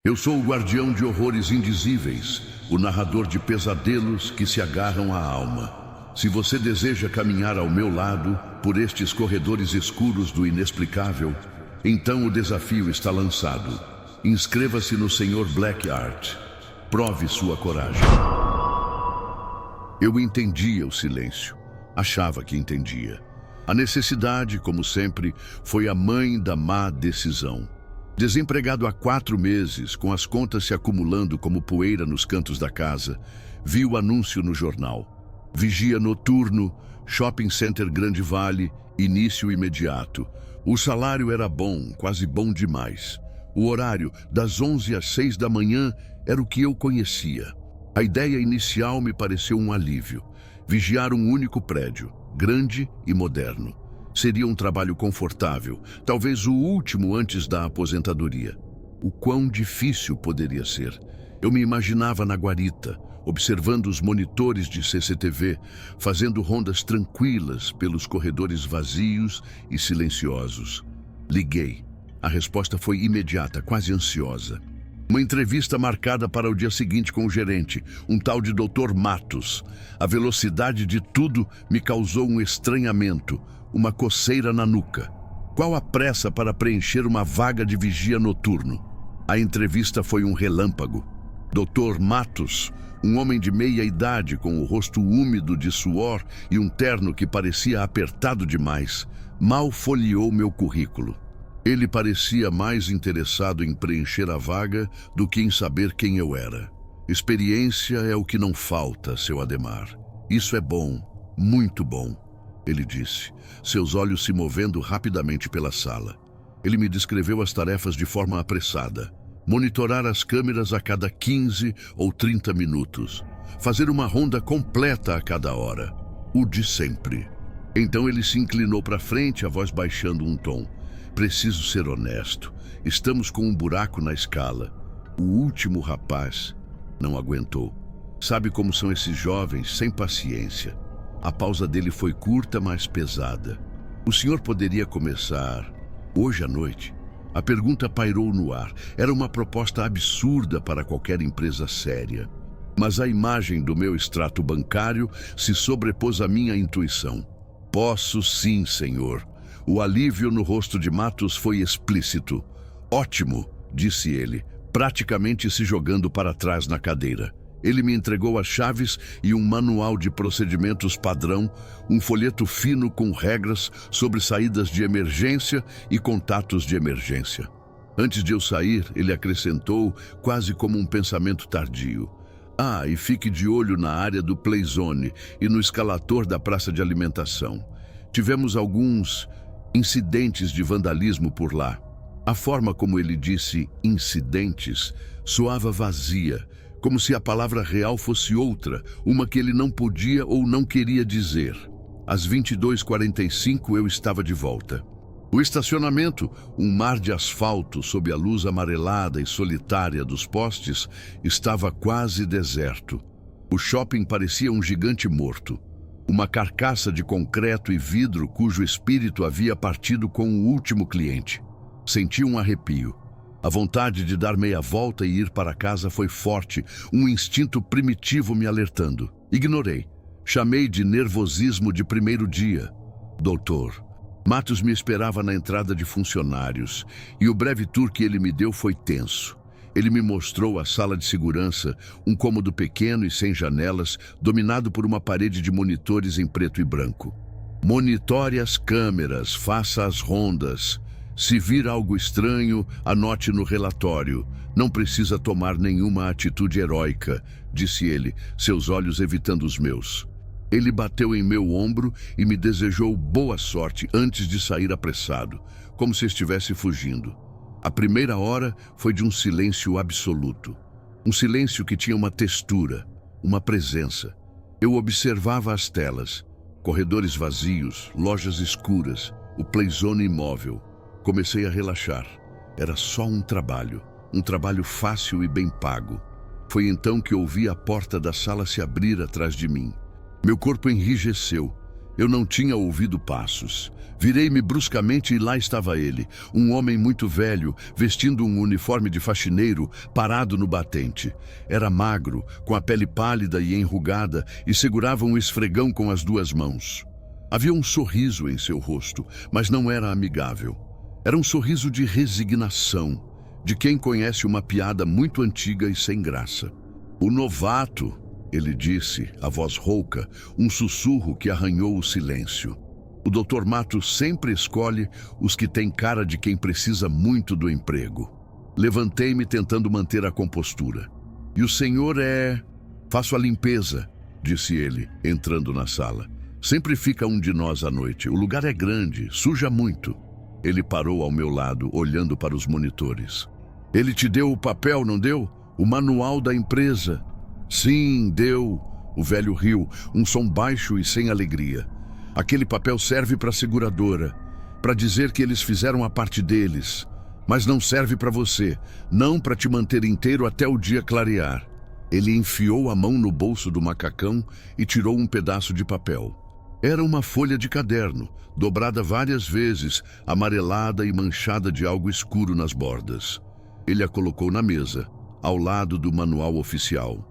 Eu sou o guardião de horrores indizíveis, o narrador de pesadelos que se agarram à alma. Se você deseja caminhar ao meu lado, por estes corredores escuros do inexplicável, então o desafio está lançado. Inscreva-se no Sr. Black Art. Prove sua coragem. Eu entendia o silêncio. Achava que entendia. A necessidade, como sempre, foi a mãe da má decisão. Desempregado há 4 meses, com as contas se acumulando como poeira nos cantos da casa, vi o anúncio no jornal. Vigia noturno, Shopping Center Grande Vale, início imediato. O salário era bom, quase bom demais. O horário, das 11 às 6 da manhã, era o que eu conhecia. A ideia inicial me pareceu um alívio. Vigiar um único prédio, grande e moderno. Seria um trabalho confortável, talvez o último antes da aposentadoria. O quão difícil poderia ser. Eu me imaginava na guarita, observando os monitores de CCTV, fazendo rondas tranquilas pelos corredores vazios e silenciosos. Liguei. A resposta foi imediata, quase ansiosa. Uma entrevista marcada para o dia seguinte com o gerente, um tal de Dr. Matos. A velocidade de tudo me causou um estranhamento, uma coceira na nuca. Qual a pressa para preencher uma vaga de vigia noturno? A entrevista foi um relâmpago. Dr. Matos, um homem de meia idade com o rosto úmido de suor e um terno que parecia apertado demais, mal folheou meu currículo. Ele parecia mais interessado em preencher a vaga do que em saber quem eu era. Experiência é o que não falta, seu Ademar. Isso é bom, muito bom, ele disse, seus olhos se movendo rapidamente pela sala. Ele me descreveu as tarefas de forma apressada. Monitorar as câmeras a cada 15 ou 30 minutos. Fazer uma ronda completa a cada hora. O de sempre. Então ele se inclinou para frente, a voz baixando um tom. Preciso ser honesto. Estamos com um buraco na escala. O último rapaz não aguentou. Sabe como são esses jovens, sem paciência. A pausa dele foi curta, mas pesada. O senhor poderia começar hoje à noite? A pergunta pairou no ar. Era uma proposta absurda para qualquer empresa séria. Mas a imagem do meu extrato bancário se sobrepôs à minha intuição. Posso sim, senhor. O alívio no rosto de Matos foi explícito. Ótimo, disse ele, praticamente se jogando para trás na cadeira. Ele me entregou as chaves e um manual de procedimentos padrão, um folheto fino com regras sobre saídas de emergência e contatos de emergência. Antes de eu sair, ele acrescentou, quase como um pensamento tardio. Ah, e fique de olho na área do Playzone e no escalator da praça de alimentação. Tivemos alguns incidentes de vandalismo por lá. A forma como ele disse incidentes soava vazia, como se a palavra real fosse outra, uma que ele não podia ou não queria dizer. Às 22h45 eu estava de volta. O estacionamento, um mar de asfalto sob a luz amarelada e solitária dos postes, estava quase deserto. O shopping parecia um gigante morto. Uma carcaça de concreto e vidro cujo espírito havia partido com o último cliente. Senti um arrepio. A vontade de dar meia volta e ir para casa foi forte, um instinto primitivo me alertando. Ignorei. Chamei de nervosismo de primeiro dia. Doutor. Matos me esperava na entrada de funcionários, e o breve tour que ele me deu foi tenso. Ele me mostrou a sala de segurança, um cômodo pequeno e sem janelas, dominado por uma parede de monitores em preto e branco. Monitore as câmeras, faça as rondas. Se vir algo estranho, anote no relatório. Não precisa tomar nenhuma atitude heróica, disse ele, seus olhos evitando os meus. Ele bateu em meu ombro e me desejou boa sorte antes de sair apressado, como se estivesse fugindo. A primeira hora foi de um silêncio absoluto. Um silêncio que tinha uma textura, uma presença. Eu observava as telas, corredores vazios, lojas escuras, o Playzone imóvel. Comecei a relaxar. Era só um trabalho fácil e bem pago. Foi então que ouvi a porta da sala se abrir atrás de mim. Meu corpo enrijeceu. Eu não tinha ouvido passos. Virei-me bruscamente e lá estava ele, um homem muito velho, vestindo um uniforme de faxineiro, parado no batente. Era magro, com a pele pálida e enrugada, e segurava um esfregão com as duas mãos. Havia um sorriso em seu rosto, mas não era amigável. Era um sorriso de resignação, de quem conhece uma piada muito antiga e sem graça. "O novato", ele disse, a voz rouca, um sussurro que arranhou o silêncio. "O Dr. Matos sempre escolhe os que têm cara de quem precisa muito do emprego." Levantei-me tentando manter a compostura. "E o senhor é... Faço a limpeza", disse ele, entrando na sala. "Sempre fica um de nós à noite. O lugar é grande, suja muito." Ele parou ao meu lado, olhando para os monitores. "Ele te deu o papel, não deu? O manual da empresa." "Sim, deu." O velho riu, um som baixo e sem alegria. "Aquele papel serve para a seguradora, para dizer que eles fizeram a parte deles. Mas não serve para você, não para te manter inteiro até o dia clarear." Ele enfiou a mão no bolso do macacão e tirou um pedaço de papel. Era uma folha de caderno, dobrada várias vezes, amarelada e manchada de algo escuro nas bordas. Ele a colocou na mesa, ao lado do manual oficial.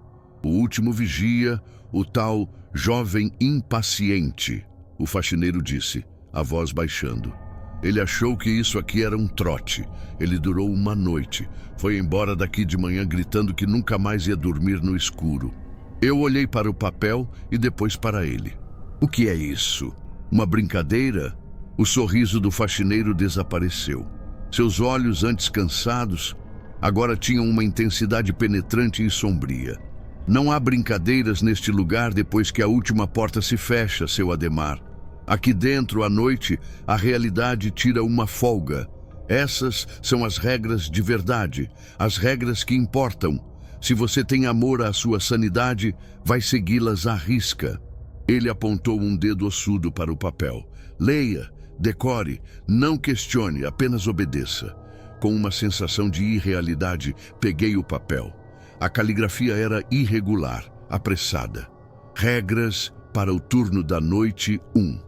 "O último vigia, o tal jovem impaciente", o faxineiro disse, a voz baixando. "Ele achou que isso aqui era um trote. Ele durou uma noite. Foi embora daqui de manhã gritando que nunca mais ia dormir no escuro." Eu olhei para o papel e depois para ele. "O que é isso? Uma brincadeira?" O sorriso do faxineiro desapareceu. Seus olhos, antes cansados, agora tinham uma intensidade penetrante e sombria. "Não há brincadeiras neste lugar depois que a última porta se fecha, seu Ademar. Aqui dentro, à noite, a realidade tira uma folga. Essas são as regras de verdade, as regras que importam. Se você tem amor à sua sanidade, vai segui-las à risca." Ele apontou um dedo ossudo para o papel. "Leia, decore, não questione, apenas obedeça." Com uma sensação de irrealidade, peguei o papel. A caligrafia era irregular, apressada. "Regras para o turno da noite 1.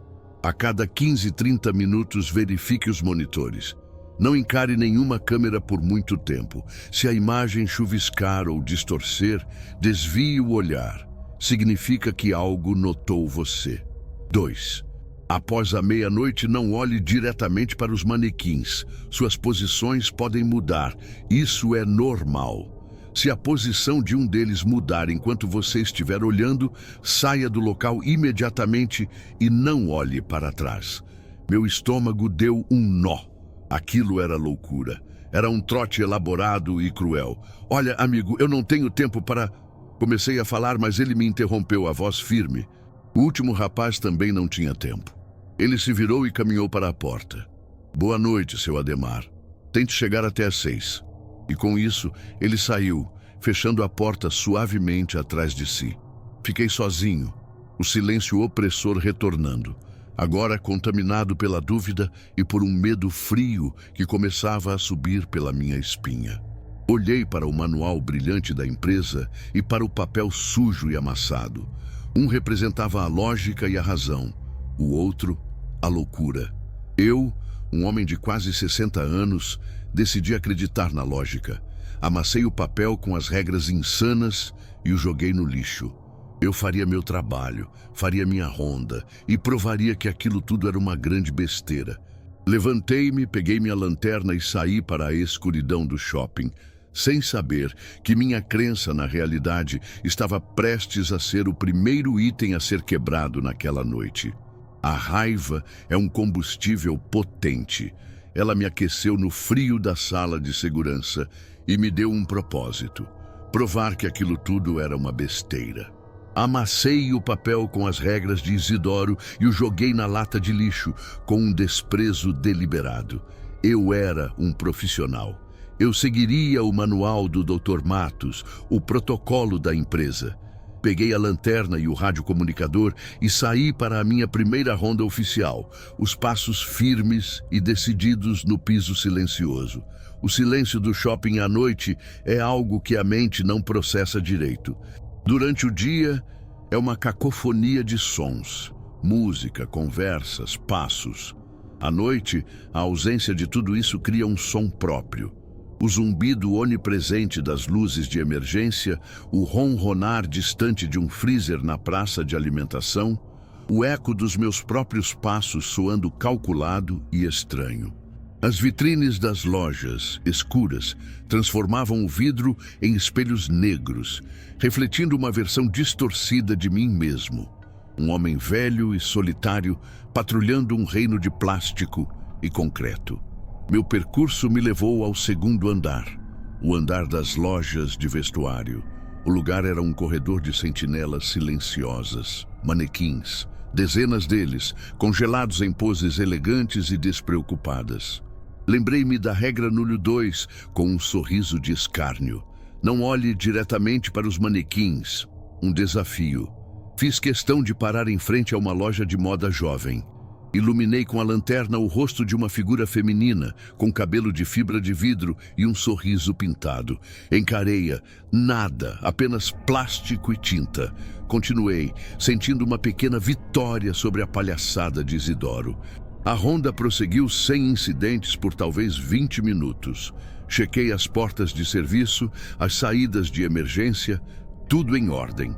A cada 15-30 minutos verifique os monitores. Não encare nenhuma câmera por muito tempo. Se a imagem chuviscar ou distorcer, desvie o olhar. Significa que algo notou você. 2. Após a meia-noite, não olhe diretamente para os manequins. Suas posições podem mudar. Isso é normal. Se a posição de um deles mudar enquanto você estiver olhando, saia do local imediatamente e não olhe para trás." Meu estômago deu um nó. Aquilo era loucura. Era um trote elaborado e cruel. "Olha, amigo, eu não tenho tempo para..." Comecei a falar, mas ele me interrompeu, a voz firme. O último rapaz também não tinha tempo. Ele se virou e caminhou para a porta. "Boa noite, seu Ademar. Tente chegar até às 6. E com isso, ele saiu, fechando a porta suavemente atrás de si. Fiquei sozinho, o silêncio opressor retornando, agora contaminado pela dúvida e por um medo frio que começava a subir pela minha espinha. Olhei para o manual brilhante da empresa e para o papel sujo e amassado. Um representava a lógica e a razão, o outro, a loucura. Eu, um homem de quase 60 anos, decidi acreditar na lógica. Amassei o papel com as regras insanas e o joguei no lixo. Eu faria meu trabalho, faria minha ronda e provaria que aquilo tudo era uma grande besteira. Levantei-me, peguei minha lanterna e saí para a escuridão do shopping, sem saber que minha crença na realidade estava prestes a ser o primeiro item a ser quebrado naquela noite. A raiva é um combustível potente. Ela me aqueceu no frio da sala de segurança e me deu um propósito: provar que aquilo tudo era uma besteira. Amassei o papel com as regras de Isidoro e o joguei na lata de lixo com um desprezo deliberado. Eu era um profissional. Eu seguiria o manual do Dr. Matos, o protocolo da empresa. Peguei a lanterna e o radiocomunicador e saí para a minha primeira ronda oficial, os passos firmes e decididos no piso silencioso. O silêncio do shopping à noite é algo que a mente não processa direito. Durante o dia, é uma cacofonia de sons. Música, conversas, passos. À noite, a ausência de tudo isso cria um som próprio. O zumbido onipresente das luzes de emergência, o ronronar distante de um freezer na praça de alimentação, o eco dos meus próprios passos soando calculado e estranho. As vitrines das lojas, escuras, transformavam o vidro em espelhos negros, refletindo uma versão distorcida de mim mesmo. Um homem velho e solitário, patrulhando um reino de plástico e concreto. Meu percurso me levou ao segundo andar, o andar das lojas de vestuário. O lugar era um corredor de sentinelas silenciosas, manequins, dezenas deles, congelados em poses elegantes e despreocupadas. Lembrei-me da regra número 2, com um sorriso de escárnio. Não olhe diretamente para os manequins. Um desafio. Fiz questão de parar em frente a uma loja de moda jovem. Iluminei com a lanterna o rosto de uma figura feminina, com cabelo de fibra de vidro e um sorriso pintado. Encarei-a. Nada, apenas plástico e tinta. Continuei, sentindo uma pequena vitória sobre a palhaçada de Isidoro. A ronda prosseguiu sem incidentes por talvez 20 minutos. Chequei as portas de serviço, as saídas de emergência, tudo em ordem.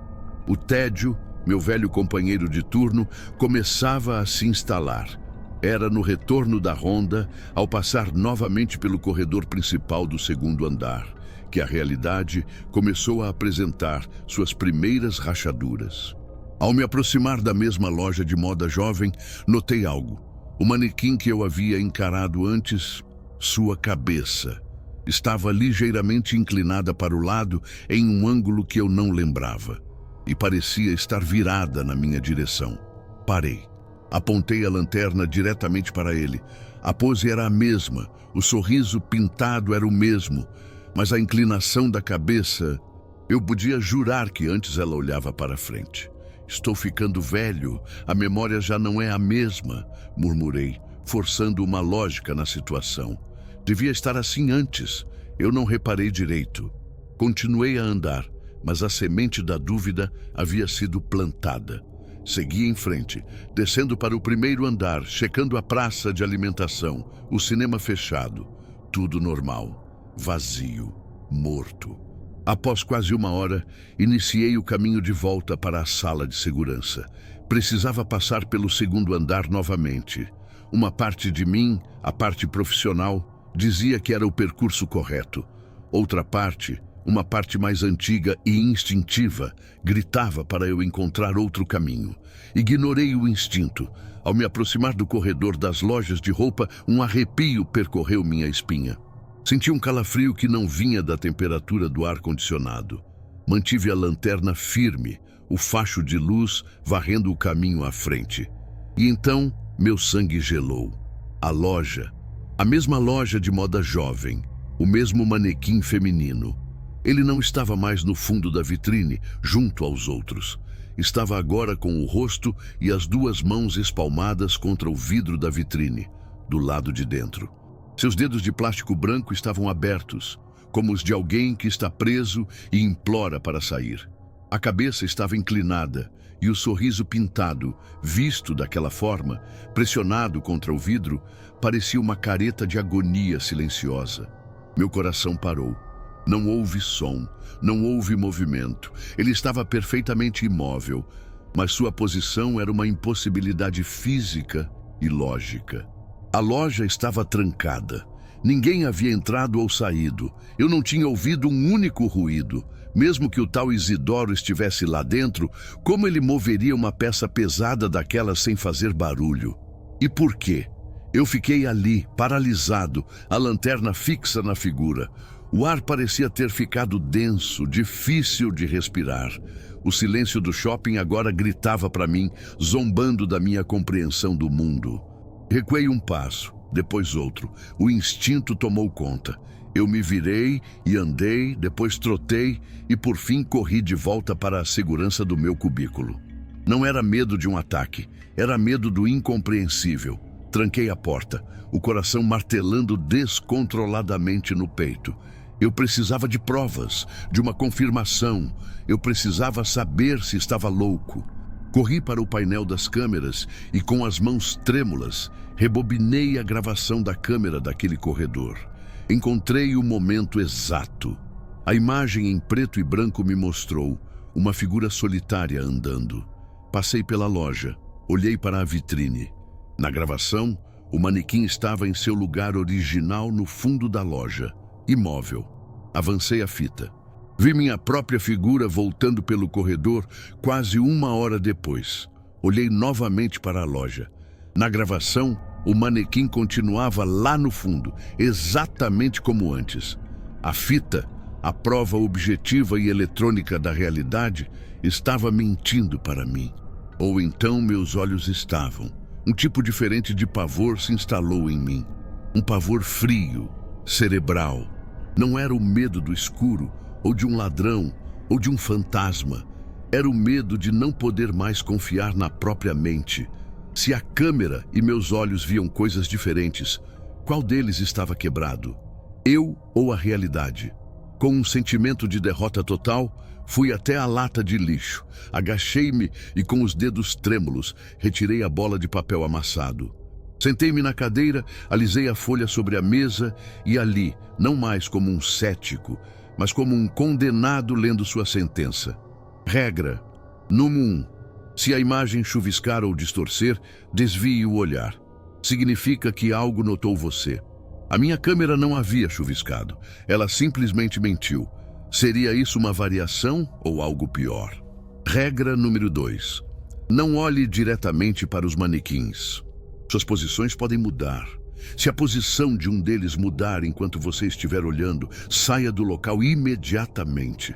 O tédio, meu velho companheiro de turno, começava a se instalar. Era no retorno da ronda, ao passar novamente pelo corredor principal do segundo andar, que a realidade começou a apresentar suas primeiras rachaduras. Ao me aproximar da mesma loja de moda jovem, notei algo. O manequim que eu havia encarado antes, sua cabeça, estava ligeiramente inclinada para o lado em um ângulo que eu não lembrava. E parecia estar virada na minha direção. Parei. Apontei a lanterna diretamente para ele. A pose era a mesma, o sorriso pintado era o mesmo, mas a inclinação da cabeça, eu podia jurar que antes ela olhava para frente. Estou ficando velho, a memória já não é a mesma, murmurei, forçando uma lógica na situação. Devia estar assim antes, eu não reparei direito. Continuei a andar, mas a semente da dúvida havia sido plantada. Segui em frente, descendo para o primeiro andar, checando a praça de alimentação, o cinema fechado. Tudo normal, vazio, morto. Após quase uma hora, iniciei o caminho de volta para a sala de segurança. Precisava passar pelo segundo andar novamente. Uma parte de mim, a parte profissional, dizia que era o percurso correto. Outra parte, uma parte mais antiga e instintiva, gritava para eu encontrar outro caminho. Ignorei o instinto. Ao me aproximar do corredor das lojas de roupa, um arrepio percorreu minha espinha. Senti um calafrio que não vinha da temperatura do ar-condicionado. Mantive a lanterna firme, o facho de luz varrendo o caminho à frente. E então, meu sangue gelou. A loja, a mesma loja de moda jovem, o mesmo manequim feminino. Ele não estava mais no fundo da vitrine, junto aos outros. Estava agora com o rosto e as duas mãos espalmadas contra o vidro da vitrine, do lado de dentro. Seus dedos de plástico branco estavam abertos, como os de alguém que está preso e implora para sair. A cabeça estava inclinada e o sorriso pintado, visto daquela forma, pressionado contra o vidro, parecia uma careta de agonia silenciosa. Meu coração parou. Não houve som, não houve movimento. Ele estava perfeitamente imóvel, mas sua posição era uma impossibilidade física e lógica. A loja estava trancada. Ninguém havia entrado ou saído. Eu não tinha ouvido um único ruído. Mesmo que o tal Isidoro estivesse lá dentro, como ele moveria uma peça pesada daquela sem fazer barulho? E por quê? Eu fiquei ali, paralisado, a lanterna fixa na figura. O ar parecia ter ficado denso, difícil de respirar. O silêncio do shopping agora gritava para mim, zombando da minha compreensão do mundo. Recuei um passo, depois outro. O instinto tomou conta. Eu me virei e andei, depois trotei e por fim corri de volta para a segurança do meu cubículo. Não era medo de um ataque, era medo do incompreensível. Tranquei a porta, o coração martelando descontroladamente no peito. Eu precisava de provas, de uma confirmação. Eu precisava saber se estava louco. Corri para o painel das câmeras e, com as mãos trêmulas, rebobinei a gravação da câmera daquele corredor. Encontrei o momento exato. A imagem em preto e branco me mostrou uma figura solitária andando. Passei pela loja, olhei para a vitrine. Na gravação, o manequim estava em seu lugar original no fundo da loja, imóvel. Avancei a fita. Vi minha própria figura voltando pelo corredor quase 1 hora depois. Olhei novamente para a loja. Na gravação, o manequim continuava lá no fundo, exatamente como antes. A fita, a prova objetiva e eletrônica da realidade, estava mentindo para mim. Ou então meus olhos estavam. Um tipo diferente de pavor se instalou em mim. Um pavor frio, cerebral. Não era o medo do escuro, ou de um ladrão, ou de um fantasma. Era o medo de não poder mais confiar na própria mente. Se a câmera e meus olhos viam coisas diferentes, qual deles estava quebrado? Eu ou a realidade? Com um sentimento de derrota total, fui até a lata de lixo. Agachei-me e, com os dedos trêmulos, retirei a bola de papel amassado. Sentei-me na cadeira, alisei a folha sobre a mesa e ali, não mais como um cético, mas como um condenado lendo sua sentença. Regra número 1. Se a imagem chuviscar ou distorcer, desvie o olhar. Significa que algo notou você. A minha câmera não havia chuviscado. Ela simplesmente mentiu. Seria isso uma variação ou algo pior? Regra número 2. Não olhe diretamente para os manequins. Suas posições podem mudar. Se a posição de um deles mudar enquanto você estiver olhando, saia do local imediatamente.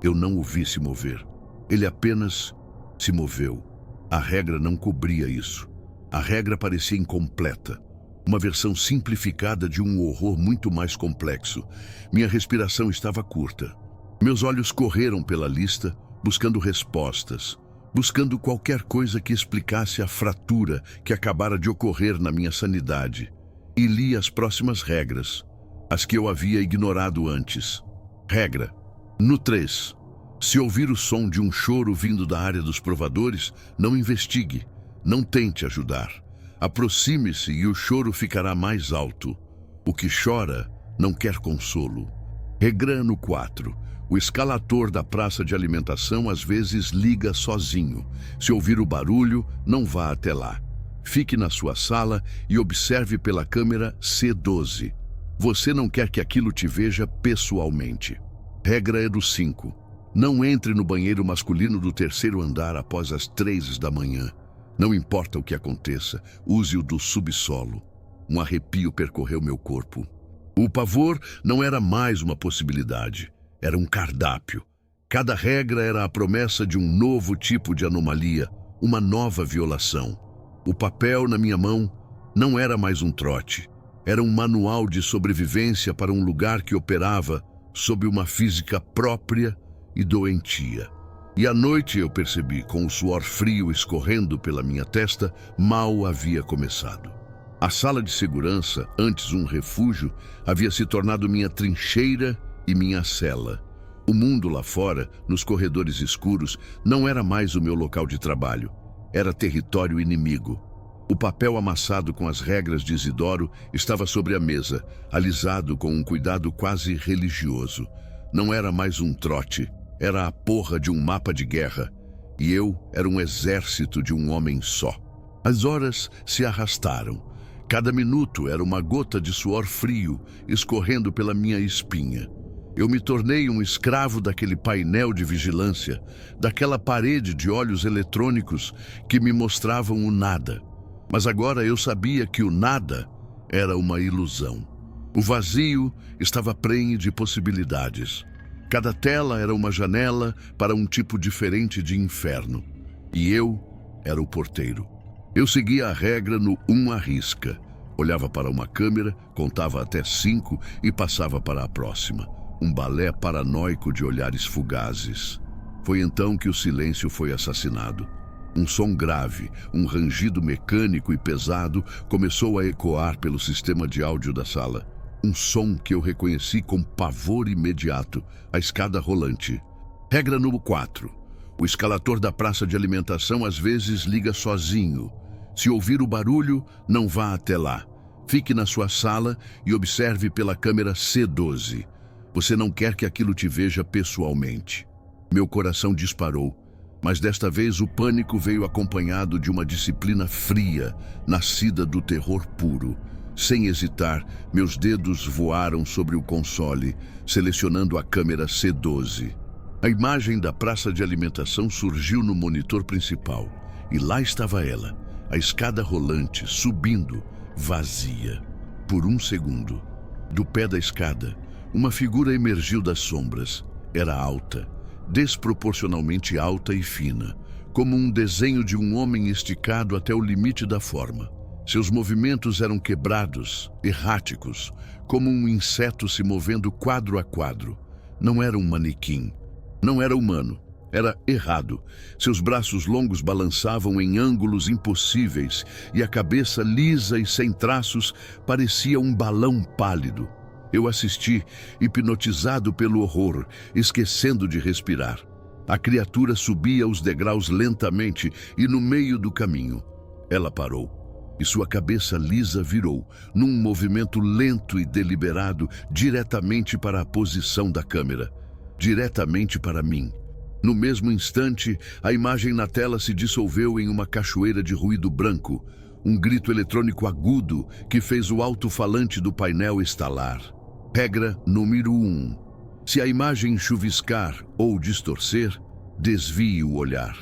Eu não o vi se mover. Ele apenas se moveu. A regra não cobria isso. A regra parecia incompleta. Uma versão simplificada de um horror muito mais complexo. Minha respiração estava curta. Meus olhos correram pela lista, buscando respostas, buscando qualquer coisa que explicasse a fratura que acabara de ocorrer na minha sanidade. E li as próximas regras, as que eu havia ignorado antes. Regra número 3. Se ouvir o som de um choro vindo da área dos provadores, não investigue, não tente ajudar. Aproxime-se e o choro ficará mais alto. O que chora não quer consolo. Regra número 4. O escalator da praça de alimentação às vezes liga sozinho. Se ouvir o barulho, não vá até lá. Fique na sua sala e observe pela câmera C12. Você não quer que aquilo te veja pessoalmente. Regra número 5. Não entre no banheiro masculino do 3º andar após as 3 da manhã. Não importa o que aconteça, use o do subsolo. Um arrepio percorreu meu corpo. O pavor não era mais uma possibilidade, era um cardápio. Cada regra era a promessa de um novo tipo de anomalia, uma nova violação. O papel na minha mão não era mais um trote. Era um manual de sobrevivência para um lugar que operava sob uma física própria e doentia. E à noite eu percebi, com o suor frio escorrendo pela minha testa, mal havia começado. A sala de segurança, antes um refúgio, havia se tornado minha trincheira e minha cela. O mundo lá fora, nos corredores escuros, não era mais o meu local de trabalho. Era território inimigo. O papel amassado com as regras de Isidoro estava sobre a mesa, alisado com um cuidado quase religioso. Não era mais um trote, era a porra de um mapa de guerra. E eu era um exército de um homem só. As horas se arrastaram. Cada minuto era uma gota de suor frio escorrendo pela minha espinha. Eu me tornei um escravo daquele painel de vigilância, daquela parede de olhos eletrônicos que me mostravam o nada. Mas agora eu sabia que o nada era uma ilusão. O vazio estava prenhe de possibilidades. Cada tela era uma janela para um tipo diferente de inferno. E eu era o porteiro. Eu seguia a regra no 1 à risca. Olhava para uma câmera, contava até 5 e passava para a próxima. Um balé paranoico de olhares fugazes. Foi então que o silêncio foi assassinado. Um som grave, um rangido mecânico e pesado começou a ecoar pelo sistema de áudio da sala. Um som que eu reconheci com pavor imediato, a escada rolante. Regra número 4. O escalator da praça de alimentação às vezes liga sozinho. Se ouvir o barulho, não vá até lá. Fique na sua sala e observe pela câmera C12. Você não quer que aquilo te veja pessoalmente. Meu coração disparou, mas desta vez o pânico veio acompanhado de uma disciplina fria, nascida do terror puro. Sem hesitar, meus dedos voaram sobre o console, selecionando a câmera C12. A imagem da praça de alimentação surgiu no monitor principal, e lá estava ela, a escada rolante, subindo, vazia. Por um segundo, do pé da escada, uma figura emergiu das sombras. Era alta, desproporcionalmente alta e fina, como um desenho de um homem esticado até o limite da forma. Seus movimentos eram quebrados, erráticos, como um inseto se movendo quadro a quadro. Não era um manequim. Não era humano. Era errado. Seus braços longos balançavam em ângulos impossíveis e a cabeça lisa e sem traços parecia um balão pálido. Eu assisti, hipnotizado pelo horror, esquecendo de respirar. A criatura subia os degraus lentamente e no meio do caminho, ela parou. E sua cabeça lisa virou, num movimento lento e deliberado, diretamente para a posição da câmera. Diretamente para mim. No mesmo instante, a imagem na tela se dissolveu em uma cachoeira de ruído branco, um grito eletrônico agudo que fez o alto-falante do painel estalar. Regra número 1. Se a imagem chuviscar ou distorcer, desvie o olhar.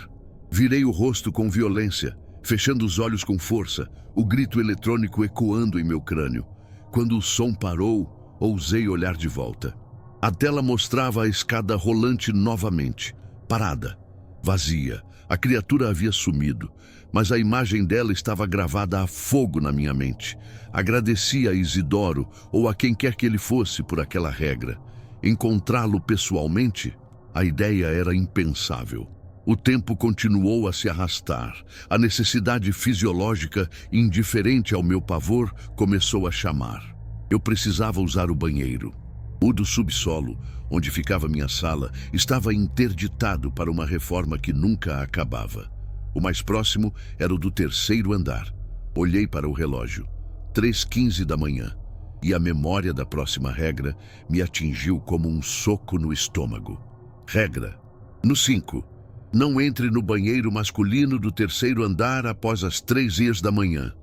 Virei o rosto com violência, fechando os olhos com força, o grito eletrônico ecoando em meu crânio. Quando o som parou, ousei olhar de volta. A tela mostrava a escada rolante novamente, parada, vazia. A criatura havia sumido, mas a imagem dela estava gravada a fogo na minha mente. Agradeci a Isidoro ou a quem quer que ele fosse por aquela regra. Encontrá-lo pessoalmente, a ideia era impensável. O tempo continuou a se arrastar. A necessidade fisiológica, indiferente ao meu pavor, começou a chamar. Eu precisava usar o banheiro. O do subsolo, onde ficava minha sala, estava interditado para uma reforma que nunca acabava. O mais próximo era o do terceiro andar. Olhei para o relógio. 3h15 da manhã. E a memória da próxima regra me atingiu como um soco no estômago. Regra. No 5. Não entre no banheiro masculino do terceiro andar após as 3h da manhã.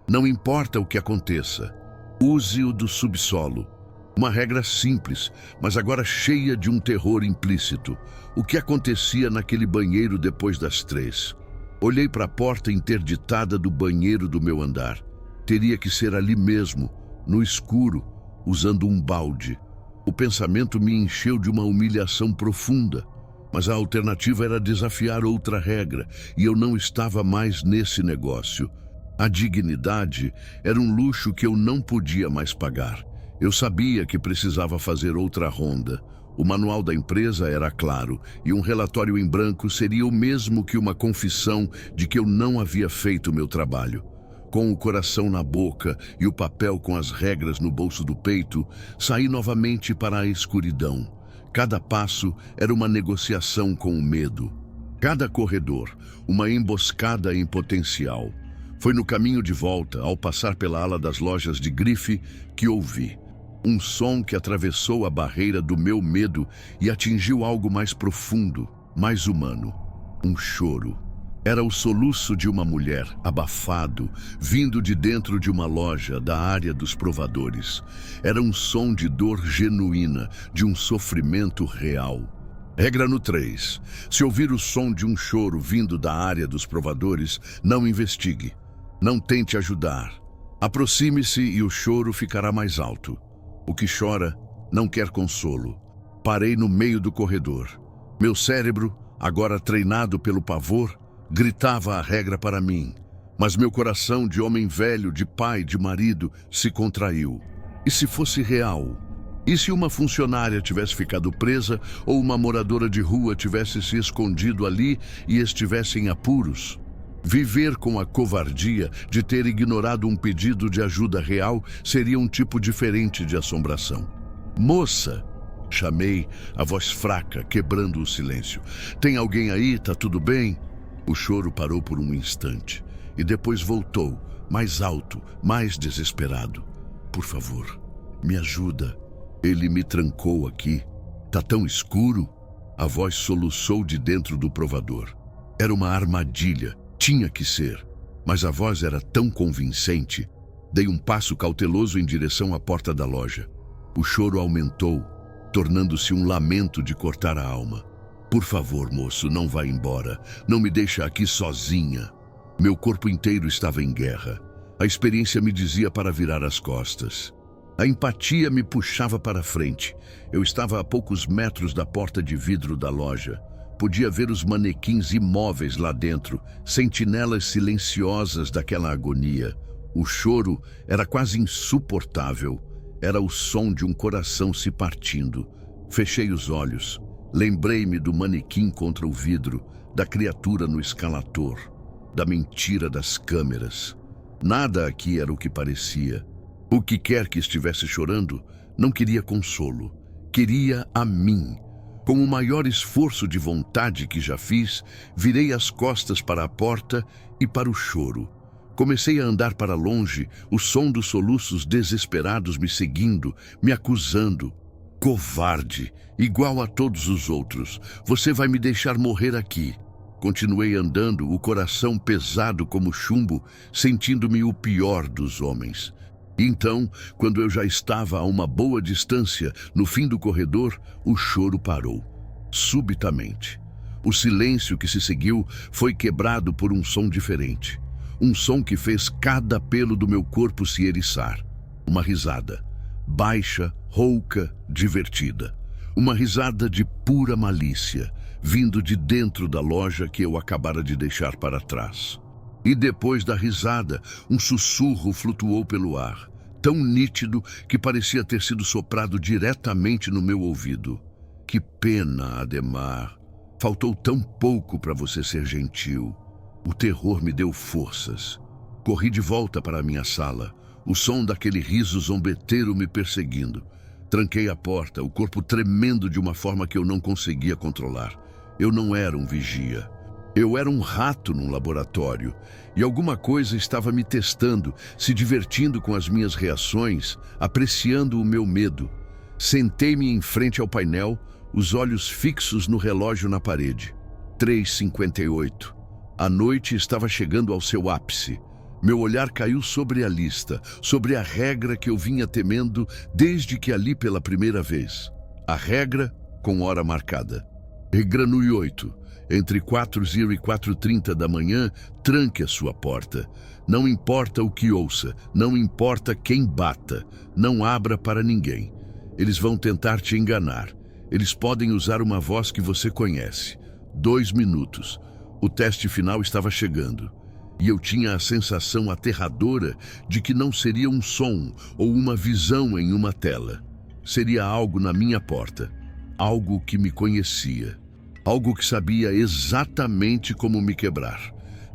Não importa o que aconteça. Use o do subsolo. Uma regra simples, mas agora cheia de um terror implícito. O que acontecia naquele banheiro depois das 3? Olhei para a porta interditada do banheiro do meu andar. Teria que ser ali mesmo, no escuro, usando um balde. O pensamento me encheu de uma humilhação profunda, mas a alternativa era desafiar outra regra, e eu não estava mais nesse negócio. A dignidade era um luxo que eu não podia mais pagar. Eu sabia que precisava fazer outra ronda. O manual da empresa era claro, e um relatório em branco seria o mesmo que uma confissão de que eu não havia feito meu trabalho. Com o coração na boca e o papel com as regras no bolso do peito, saí novamente para a escuridão. Cada passo era uma negociação com o medo. Cada corredor, uma emboscada em potencial. Foi no caminho de volta, ao passar pela ala das lojas de grife, que ouvi um som que atravessou a barreira do meu medo e atingiu algo mais profundo, mais humano. Um choro. Era o soluço de uma mulher, abafado, vindo de dentro de uma loja da área dos provadores. Era um som de dor genuína, de um sofrimento real. Regra no 3. Se ouvir o som de um choro vindo da área dos provadores, não investigue. Não tente ajudar. Aproxime-se e o choro ficará mais alto. O que chora não quer consolo. Parei no meio do corredor. Meu cérebro, agora treinado pelo pavor, gritava a regra para mim. Mas meu coração de homem velho, de pai, de marido, se contraiu. E se fosse real? E se uma funcionária tivesse ficado presa ou uma moradora de rua tivesse se escondido ali e estivesse em apuros? Viver com a covardia de ter ignorado um pedido de ajuda real seria um tipo diferente de assombração. Moça, Chamei, a voz fraca, quebrando o silêncio. Tem alguém aí? Tá tudo bem? O choro parou por um instante e depois voltou, mais alto, mais desesperado. Por favor, me ajuda. Ele me trancou aqui. Tá tão escuro? A voz soluçou de dentro do provador. Era uma armadilha, tinha que ser. Mas a voz era tão convincente. Dei um passo cauteloso em direção à porta da loja. O choro aumentou, tornando-se um lamento de cortar a alma. Por favor, moço, não vá embora. Não me deixa aqui sozinha. Meu corpo inteiro estava em guerra. A experiência me dizia para virar as costas. A empatia me puxava para frente. Eu estava a poucos metros da porta de vidro da loja. Podia ver os manequins imóveis lá dentro, sentinelas silenciosas daquela agonia. O choro era quase insuportável. Era o som de um coração se partindo. Fechei os olhos. Lembrei-me do manequim contra o vidro, da criatura no escalator, da mentira das câmeras. Nada aqui era o que parecia. O que quer que estivesse chorando não queria consolo. Queria a mim. Com o maior esforço de vontade que já fiz, virei as costas para a porta e para o choro. Comecei a andar para longe, o som dos soluços desesperados me seguindo, me acusando. Covarde, igual a todos os outros. Você vai me deixar morrer aqui. Continuei andando, o coração pesado como chumbo, sentindo-me o pior dos homens. E então, quando eu já estava a uma boa distância, no fim do corredor, o choro parou. Subitamente. O silêncio que se seguiu foi quebrado por um som diferente. Um som que fez cada pelo do meu corpo se eriçar. Uma risada. Baixa, rouca, divertida. Uma risada de pura malícia, vindo de dentro da loja que eu acabara de deixar para trás. E depois da risada, um sussurro flutuou pelo ar, tão nítido que parecia ter sido soprado diretamente no meu ouvido. Que pena, Ademar. Faltou tão pouco para você ser gentil. O terror me deu forças. Corri de volta para a minha sala, o som daquele riso zombeteiro me perseguindo. Tranquei a porta, o corpo tremendo de uma forma que eu não conseguia controlar. Eu não era um vigia. Eu era um rato num laboratório, e alguma coisa estava me testando, se divertindo com as minhas reações, apreciando o meu medo. Sentei-me em frente ao painel, os olhos fixos no relógio na parede. 3h58. A noite estava chegando ao seu ápice. Meu olhar caiu sobre a lista, sobre a regra que eu vinha temendo desde que a li pela primeira vez. A regra com hora marcada. Regra número 8. Entre 4h e 4h30 da manhã, tranque a sua porta. Não importa o que ouça, não importa quem bata, não abra para ninguém. Eles vão tentar te enganar. Eles podem usar uma voz que você conhece. 2 minutos. O teste final estava chegando. E eu tinha a sensação aterradora de que não seria um som ou uma visão em uma tela. Seria algo na minha porta. Algo que me conhecia. Algo que sabia exatamente como me quebrar.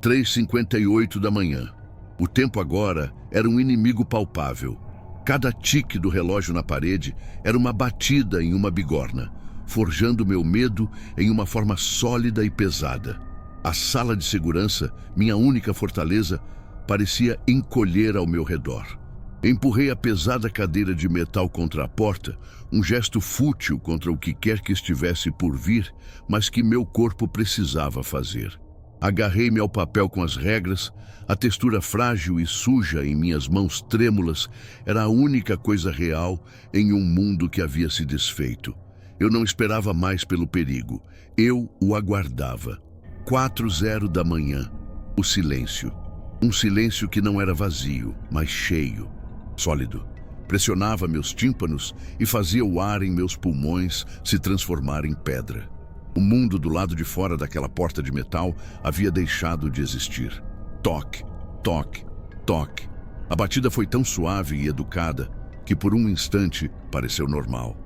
3h58 da manhã. O tempo agora era um inimigo palpável. Cada tique do relógio na parede era uma batida em uma bigorna, forjando meu medo em uma forma sólida e pesada. A sala de segurança, minha única fortaleza, parecia encolher ao meu redor. Empurrei a pesada cadeira de metal contra a porta, um gesto fútil contra o que quer que estivesse por vir, mas que meu corpo precisava fazer. Agarrei-me ao papel com as regras, a textura frágil e suja em minhas mãos trêmulas era a única coisa real em um mundo que havia se desfeito. Eu não esperava mais pelo perigo, eu o aguardava. 4h da manhã, o silêncio. Um silêncio que não era vazio, mas cheio. Sólido. Pressionava meus tímpanos e fazia o ar em meus pulmões se transformar em pedra. O mundo do lado de fora daquela porta de metal havia deixado de existir. Toque, toque, toque. A batida foi tão suave e educada que por um instante pareceu normal.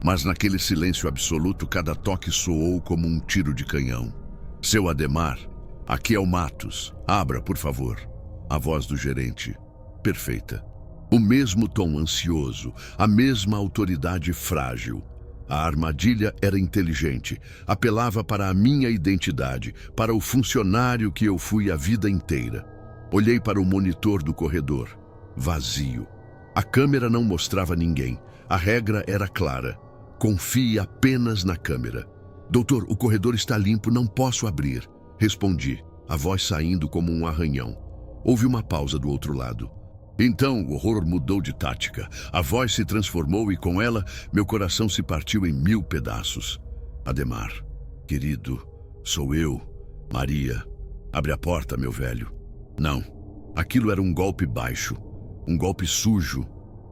Mas naquele silêncio absoluto, cada toque soou como um tiro de canhão. Seu Ademar, aqui é o Matos. Abra, por favor. A voz do gerente. Perfeita. O mesmo tom ansioso, a mesma autoridade frágil. A armadilha era inteligente, apelava para a minha identidade, para o funcionário que eu fui a vida inteira. Olhei para o monitor do corredor. Vazio. A câmera não mostrava ninguém. A regra era clara. Confie apenas na câmera. Doutor, o corredor está limpo, não posso abrir. Respondi, a voz saindo como um arranhão. Houve uma pausa do outro lado. Então o horror mudou de tática. A voz se transformou e com ela meu coração se partiu em 1000 pedaços. Ademar, querido, sou eu, Maria. Abre a porta, meu velho. Não, aquilo era um golpe baixo, um golpe sujo,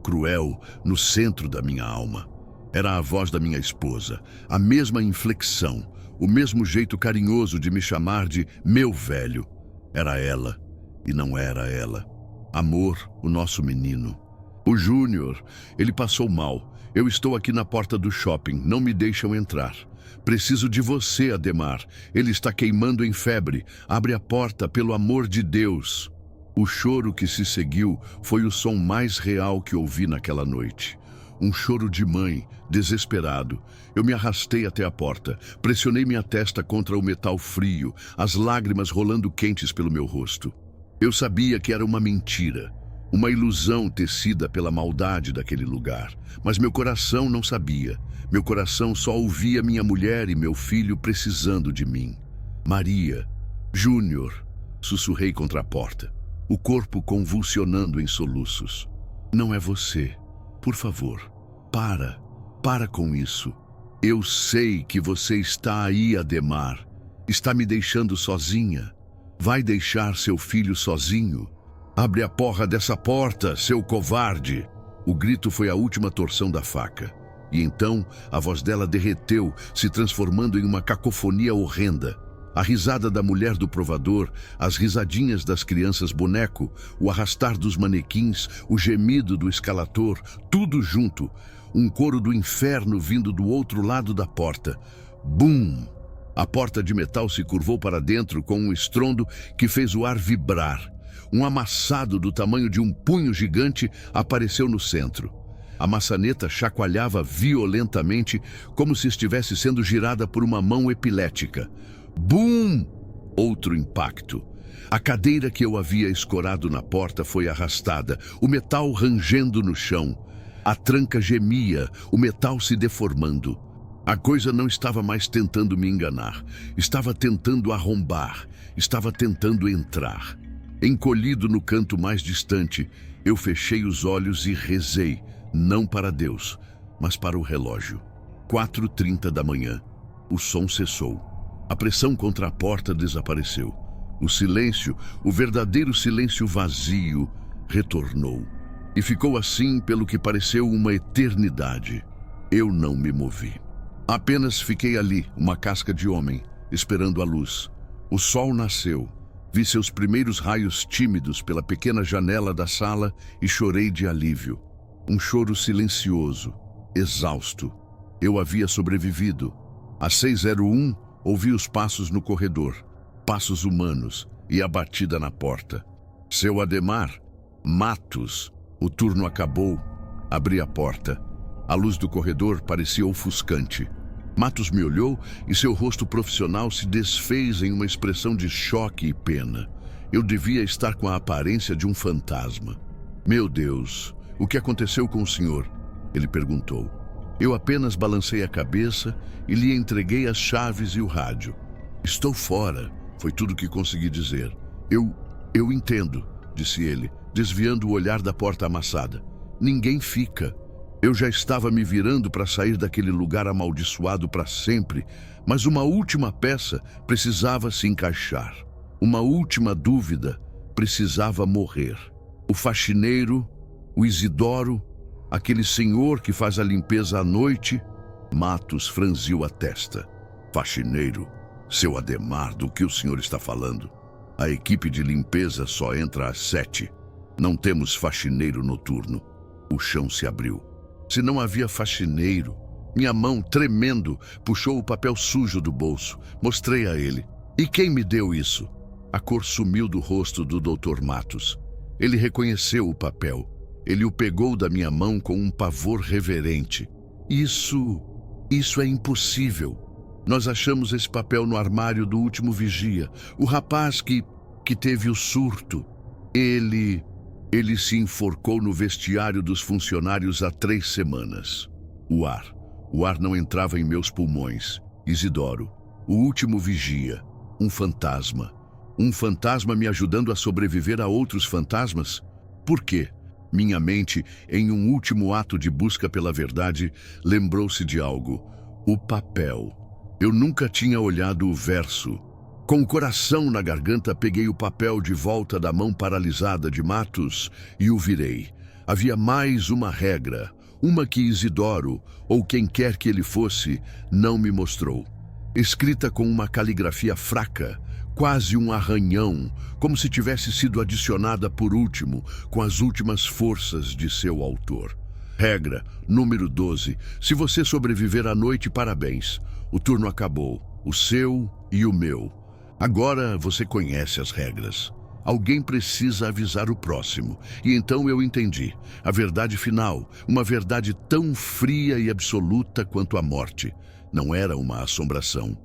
cruel, no centro da minha alma. Era a voz da minha esposa, a mesma inflexão, o mesmo jeito carinhoso de me chamar de meu velho. Era ela e não era ela. Amor, o nosso menino. O Júnior, ele passou mal. Eu estou aqui na porta do shopping, não me deixam entrar. Preciso de você, Ademar. Ele está queimando em febre. Abre a porta, pelo amor de Deus. O choro que se seguiu foi o som mais real que ouvi naquela noite. Um choro de mãe, desesperado. Eu me arrastei até a porta, pressionei minha testa contra o metal frio, as lágrimas rolando quentes pelo meu rosto. Eu sabia que era uma mentira, uma ilusão tecida pela maldade daquele lugar, mas meu coração não sabia. Meu coração só ouvia minha mulher e meu filho precisando de mim. Maria, Júnior, sussurrei contra a porta, o corpo convulsionando em soluços. Não é você. Por favor, para com isso. Eu sei que você está aí, Ademar. Está me deixando sozinha. Vai deixar seu filho sozinho? Abre a porra dessa porta, seu covarde! O grito foi a última torção da faca. E então a voz dela derreteu, se transformando em uma cacofonia horrenda. A risada da mulher do provador, as risadinhas das crianças boneco, o arrastar dos manequins, o gemido do escalator, tudo junto. Um coro do inferno vindo do outro lado da porta. Bum! A porta de metal se curvou para dentro com um estrondo que fez o ar vibrar. Um amassado do tamanho de um punho gigante apareceu no centro. A maçaneta chacoalhava violentamente, como se estivesse sendo girada por uma mão epilética. Bum! Outro impacto. A cadeira que eu havia escorado na porta foi arrastada, o metal rangendo no chão. A tranca gemia, o metal se deformando. A coisa não estava mais tentando me enganar. Estava tentando arrombar. Estava tentando entrar. Encolhido no canto mais distante, eu fechei os olhos e rezei, não para Deus, mas para o relógio. 4h30 da manhã. O som cessou. A pressão contra a porta desapareceu. O silêncio, o verdadeiro silêncio vazio, retornou. E ficou assim pelo que pareceu uma eternidade. Eu não me movi. Apenas fiquei ali, uma casca de homem, esperando a luz. O sol nasceu. Vi seus primeiros raios tímidos pela pequena janela da sala e chorei de alívio. Um choro silencioso, exausto. Eu havia sobrevivido. Às 6h01, ouvi os passos no corredor, passos humanos e a batida na porta. Seu Ademar, Matos. O turno acabou. Abri a porta. A luz do corredor parecia ofuscante. Matos me olhou e seu rosto profissional se desfez em uma expressão de choque e pena. Eu devia estar com a aparência de um fantasma. Meu Deus, o que aconteceu com o senhor? Ele perguntou. Eu apenas balancei a cabeça e lhe entreguei as chaves e o rádio. Estou fora, foi tudo que consegui dizer. Eu entendo, disse ele, desviando o olhar da porta amassada. Ninguém fica. Eu já estava me virando para sair daquele lugar amaldiçoado para sempre, mas uma última peça precisava se encaixar. Uma última dúvida precisava morrer. O faxineiro, o Isidoro, aquele senhor que faz a limpeza à noite. Matos franziu a testa. Faxineiro, seu Ademar, do que o senhor está falando? A equipe de limpeza só entra às 7. Não temos faxineiro noturno. O chão se abriu. Se não havia faxineiro, minha mão, tremendo, puxou o papel sujo do bolso. Mostrei a ele. E quem me deu isso? A cor sumiu do rosto do Dr. Matos. Ele reconheceu o papel. Ele o pegou da minha mão com um pavor reverente. Isso Isso é impossível. Nós achamos esse papel no armário do último vigia. O rapaz que teve o surto. Ele se enforcou no vestiário dos funcionários há 3 semanas. O ar não entrava em meus pulmões. Isidoro, o último vigia, um fantasma. Um fantasma me ajudando a sobreviver a outros fantasmas? Por quê? Minha mente, em um último ato de busca pela verdade, lembrou-se de algo. O papel. Eu nunca tinha olhado o verso. Com o coração na garganta, peguei o papel de volta da mão paralisada de Matos e o virei. Havia mais uma regra, uma que Isidoro, ou quem quer que ele fosse, não me mostrou. Escrita com uma caligrafia fraca, quase um arranhão, como se tivesse sido adicionada por último, com as últimas forças de seu autor. Regra número 12. Se você sobreviver à noite, parabéns. O turno acabou, o seu e o meu. Agora você conhece as regras. Alguém precisa avisar o próximo. E então eu entendi. A verdade final, uma verdade tão fria e absoluta quanto a morte. Não era uma assombração.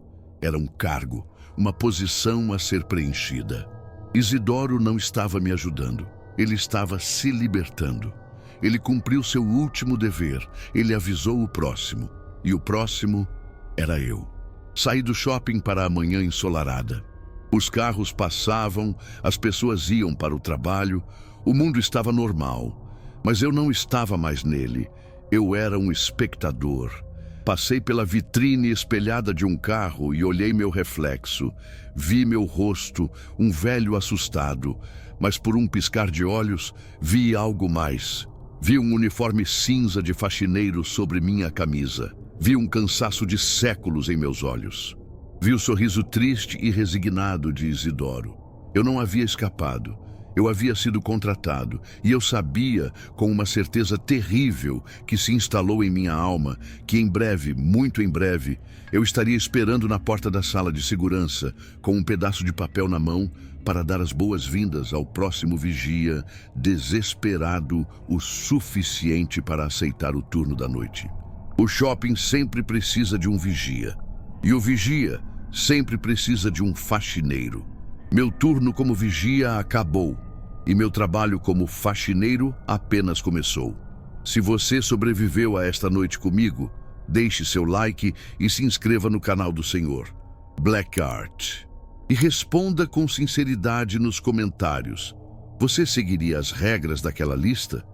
Era um cargo, uma posição a ser preenchida. Isidoro não estava me ajudando. Ele estava se libertando. Ele cumpriu seu último dever. Ele avisou o próximo. E o próximo era eu. Saí do shopping para a manhã ensolarada. Os carros passavam, as pessoas iam para o trabalho, o mundo estava normal. Mas eu não estava mais nele. Eu era um espectador. Passei pela vitrine espelhada de um carro e olhei meu reflexo. Vi meu rosto, um velho assustado, mas por um piscar de olhos, vi algo mais. Vi um uniforme cinza de faxineiro sobre minha camisa. Vi um cansaço de séculos em meus olhos. Vi o sorriso triste e resignado de Isidoro. Eu não havia escapado. Eu havia sido contratado e eu sabia, com uma certeza terrível que se instalou em minha alma, que em breve, muito em breve, eu estaria esperando na porta da sala de segurança, com um pedaço de papel na mão, para dar as boas-vindas ao próximo vigia, desesperado o suficiente para aceitar o turno da noite. O shopping sempre precisa de um vigia. E o vigia sempre precisa de um faxineiro. Meu turno como vigia acabou. E meu trabalho como faxineiro apenas começou. Se você sobreviveu a esta noite comigo, deixe seu like e se inscreva no canal do Senhor, Black Art. E responda com sinceridade nos comentários. Você seguiria as regras daquela lista?